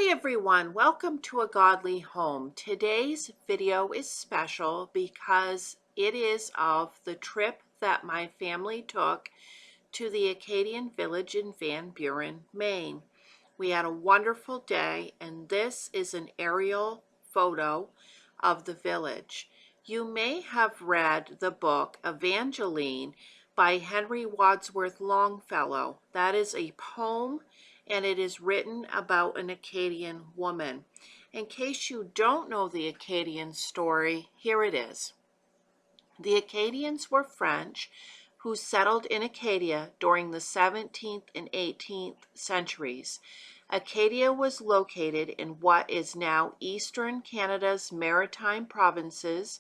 Hi everyone, welcome to A Godly Home. Today's video is special because it is of the trip that my family took to the Acadian village in Van Buren, Maine. We had a wonderful day, and this is an aerial photo of the village. You may have read the book Evangeline by Henry Wadsworth Longfellow. That is a poem, and it is written about an Acadian woman. In case you don't know the Acadian story, here it is. The Acadians were French who settled in Acadia during the 17th and 18th centuries. Acadia was located in what is now eastern Canada's maritime provinces,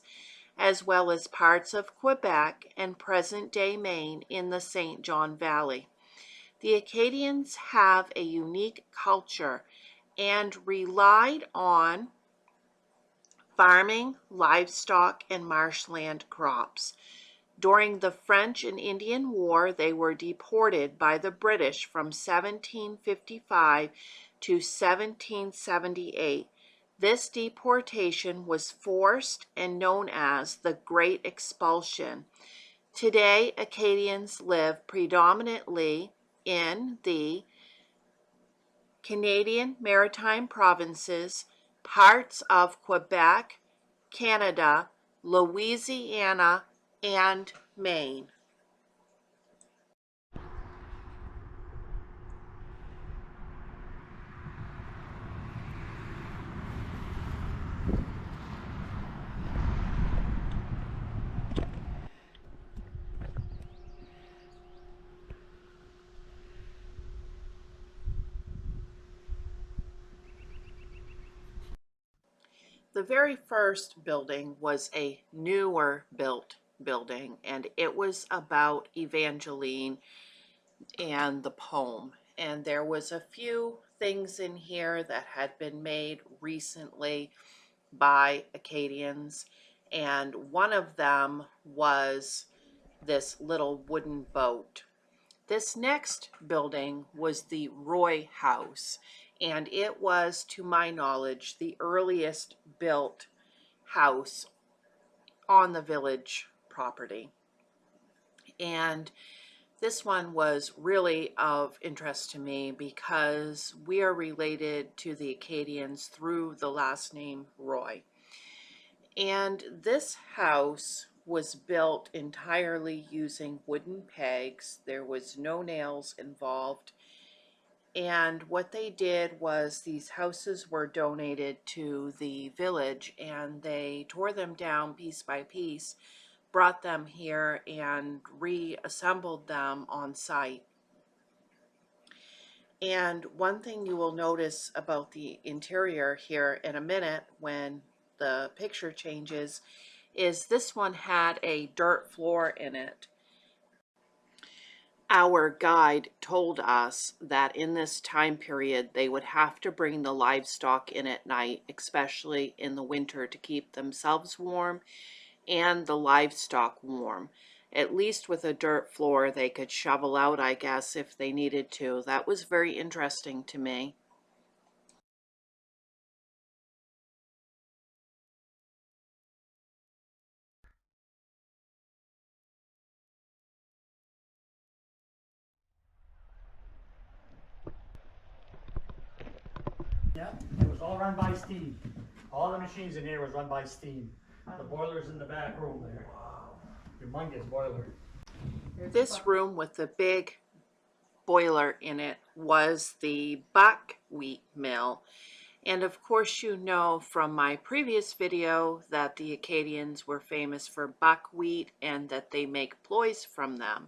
as well as parts of Quebec and present-day Maine in the St. John Valley. The Acadians have a unique culture and relied on farming, livestock, and marshland crops. During the French and Indian War, they were deported by the British from 1755 to 1778. This deportation was forced and known as the Great Expulsion. Today, Acadians live predominantly in the Canadian Maritime Provinces, parts of Quebec, Canada, Louisiana, and Maine. The very first building was a newer built building, and it was about Evangeline and the poem. And there was a few things in here that had been made recently by Acadians, and one of them was this little wooden boat. This next building was the Roy House, and it was, to my knowledge, the earliest built house on the village property. And this one was really of interest to me because we are related to the Acadians through the last name Roy. And this house was built entirely using wooden pegs. There was no nails involved. And what they did was these houses were donated to the village, and they tore them down piece by piece, brought them here, and reassembled them on site. And one thing you will notice about the interior here in a minute when the picture changes is this one had a dirt floor in it. Our guide told us that in this time period they would have to bring the livestock in at night, especially in the winter, to keep themselves warm and the livestock warm. At least with a dirt floor they could shovel out, I guess, if they needed to. That was very interesting to me. Yeah, it was all run by steam. All the machines in here was run by steam. The boiler's in the back room there. Wow. Humongous boiler. This room with the big boiler in it was the buckwheat mill. And of course you know from my previous video that the Acadians were famous for buckwheat and that they make ploys from them.